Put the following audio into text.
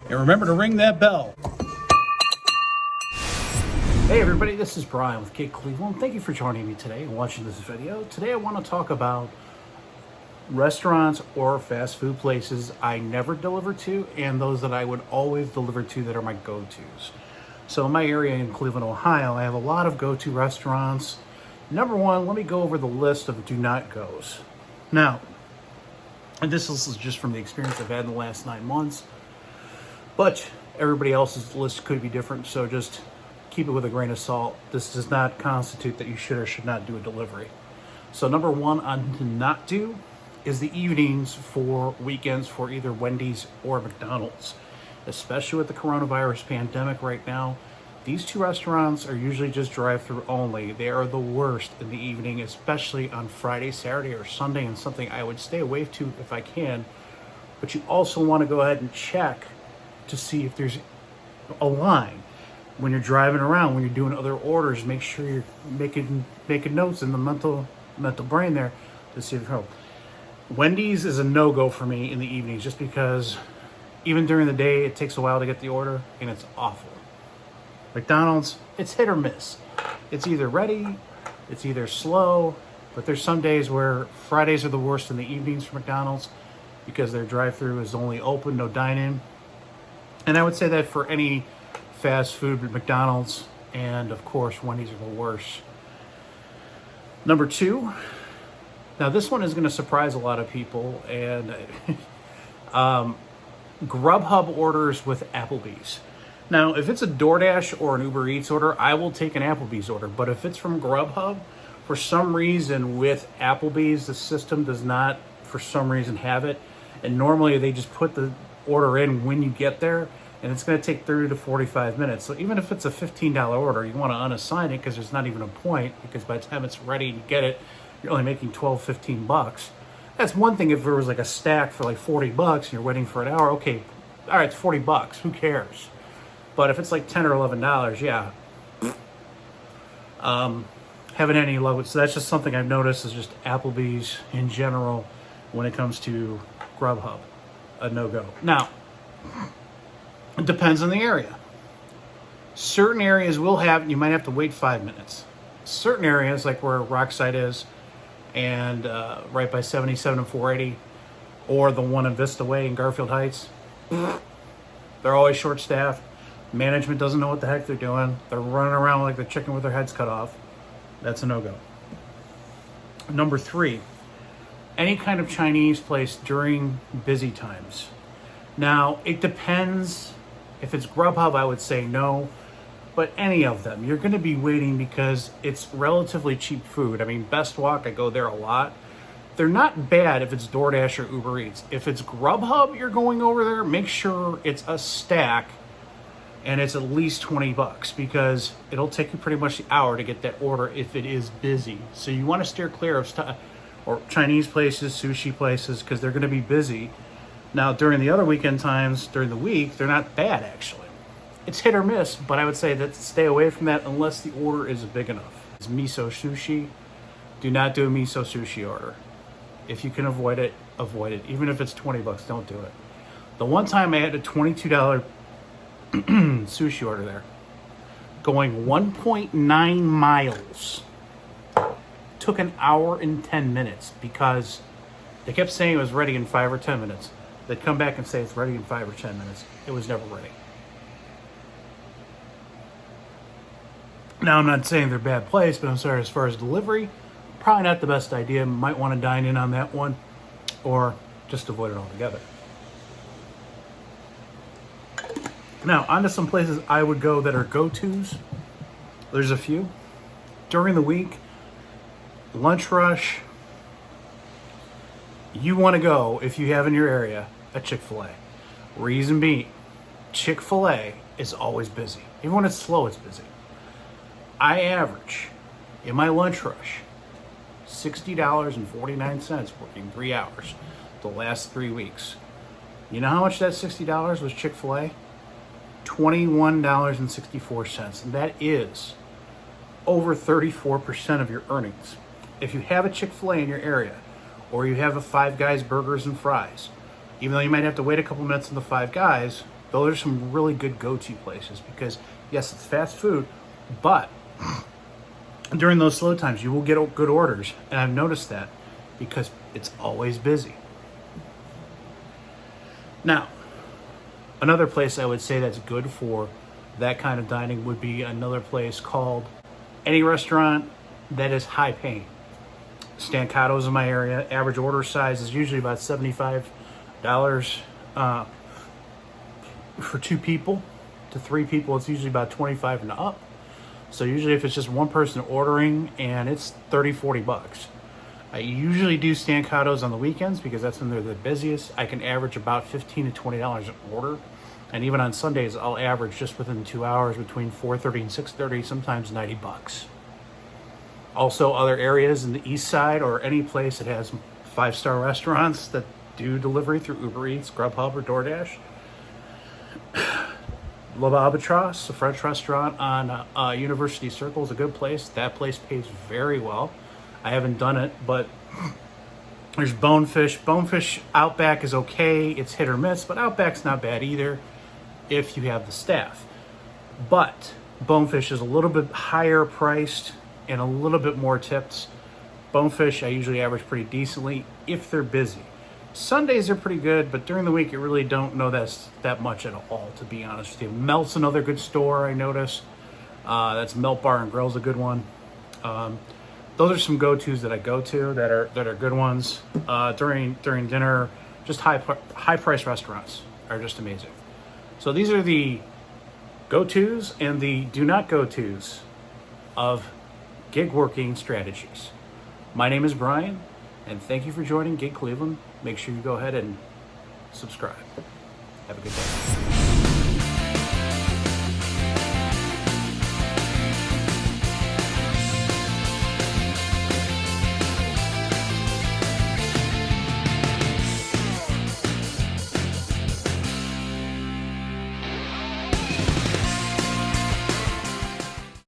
And remember to ring that bell. Hey everybody, this is Brian with Kid Cleveland. Thank you for joining me today and watching this video. Today I want to talk about restaurants or fast food places I never deliver to and those that I would always deliver to that are my go-tos. So in my area in Cleveland, Ohio, I have a lot of go-to restaurants. Number one, let me go over the list of do not goes. Now, and this is just from the experience I've had in the last 9 months, but everybody else's list could be different, so just keep it with a grain of salt. This does not constitute that you should or should not do a delivery. So number one on to not do is the evenings for weekends for either Wendy's or McDonald's. Especially with the coronavirus pandemic right now, these two restaurants are usually just drive-through only. They are the worst in the evening, especially on Friday, Saturday, or Sunday, and something I would stay away to if I can. But you also want to go ahead and check to see if there's a line. When you're driving around, when you're doing other orders, make sure you're making notes in the mental brain there to see if help. Wendy's is a no-go for me in the evenings just because even during the day it takes a while to get the order and it's awful. McDonald's, it's hit or miss. It's either ready, it's either slow, but there's some days where Fridays are the worst in the evenings for McDonald's because their drive-through is only open, no dine-in. And I would say that for any fast food, McDonald's, and of course Wendy's are the worst. Number two, now this one is going to surprise a lot of people, and Grubhub orders with Applebees. Now if it's a DoorDash or an Uber Eats order, I will take an Applebees order, but if it's from Grubhub, for some reason with Applebees the system does not for some reason have it, and normally they just put the order in when you get there, and it's going to take 30 to 45 minutes. So even if it's a $15 order, you want to unassign it because there's not even a point, because by the time it's ready and you get it, you're only making 12, 15 bucks. That's one thing if there was like a stack for like 40 bucks and you're waiting for an hour, okay, all right, it's 40 bucks, who cares? But if it's like 10 or $11, yeah. Haven't any luck with, so that's just something I've noticed is just Applebee's in general when it comes to Grubhub, a no-go. Now, it depends on the area. Certain areas will have, you might have to wait 5 minutes. Certain areas, like where Rockside is, and right by 77 and 480, or the one in Vista Way in Garfield Heights, they're always short-staffed. Management doesn't know what the heck they're doing. They're running around like the chicken with their heads cut off. That's a no-go. Number three, any kind of Chinese place during busy times. Now, it depends. If it's Grubhub, I would say no. But any of them, you're going to be waiting because it's relatively cheap food. I mean, Best Walk, I go there a lot. They're not bad if it's DoorDash or Uber Eats. If it's Grubhub, you're going over there, make sure it's a stack and it's at least 20 bucks because it'll take you pretty much the hour to get that order if it is busy. So you want to steer clear of or Chinese places, sushi places, because they're going to be busy. Now, during the other weekend times, during the week, they're not bad, actually. It's hit or miss, but I would say that stay away from that unless the order is big enough. It's miso sushi. Do not do a miso sushi order. If you can avoid it, avoid it. Even if it's 20 bucks, don't do it. The one time I had a $22 sushi order there, going 1.9 miles, took an hour and 10 minutes because they kept saying it was ready in 5 or 10 minutes. They'd come back and say it's ready in 5 or 10 minutes. It was never ready. Now, I'm not saying they're a bad place, but I'm sorry, as far as delivery, probably not the best idea. Might want to dine in on that one or just avoid it altogether. Now, onto some places I would go that are go-tos. There's a few. During the week, lunch rush, you want to go, if you have in your area, a Chick-fil-A. Reason being, Chick-fil-A is always busy. Even when it's slow, it's busy. I average, in my lunch rush, $60.49 working 3 hours the last 3 weeks. You know how much that $60 was Chick-fil-A? $21.64. And that is over 34% of your earnings. If you have a Chick-fil-A in your area, or you have a Five Guys burgers and fries, even though you might have to wait a couple minutes in the Five Guys, Those are some really good go-to places because, yes, it's fast food, but during those slow times, you will get good orders. And I've noticed that because it's always busy. Now, another place I would say that's good for that kind of dining would be another place called any restaurant that is high paying. Stancatos in my area. Average order size is usually about $75 for 2 people. To 3 people, it's usually about 25 and up. So usually if it's just one person ordering, and it's 30-40 bucks. I usually do Stancatos on the weekends because that's when they're the busiest. I can average about $15 to $20 an order. And even on Sundays, I'll average just within 2 hours between 4:30 and 6:30, sometimes 90 bucks. Also, other areas in the east side or any place that has 5-star restaurants that do delivery through Uber Eats, Grubhub, or DoorDash. Love Albatross, a French restaurant on University Circle, is a good place. That place pays very well. I haven't done it, but there's Bonefish. Bonefish Outback is okay. It's hit or miss, but Outback's not bad either if you have the staff. But Bonefish is a little bit higher priced and a little bit more tips. Bonefish, I usually average pretty decently if they're busy. Sundays are pretty good, but during the week, you really don't know that much at all, to be honest with you. Melt's another good store, I notice. That's Melt Bar and Grill's a good one. Those are some go-tos that I go to that are good ones. During dinner, just high price restaurants are just amazing. So these are the go-tos and the do not go-tos of gig working strategies. My name is Brian, and thank you for joining Gig Cleveland. Make sure you go ahead and subscribe. Have a good day.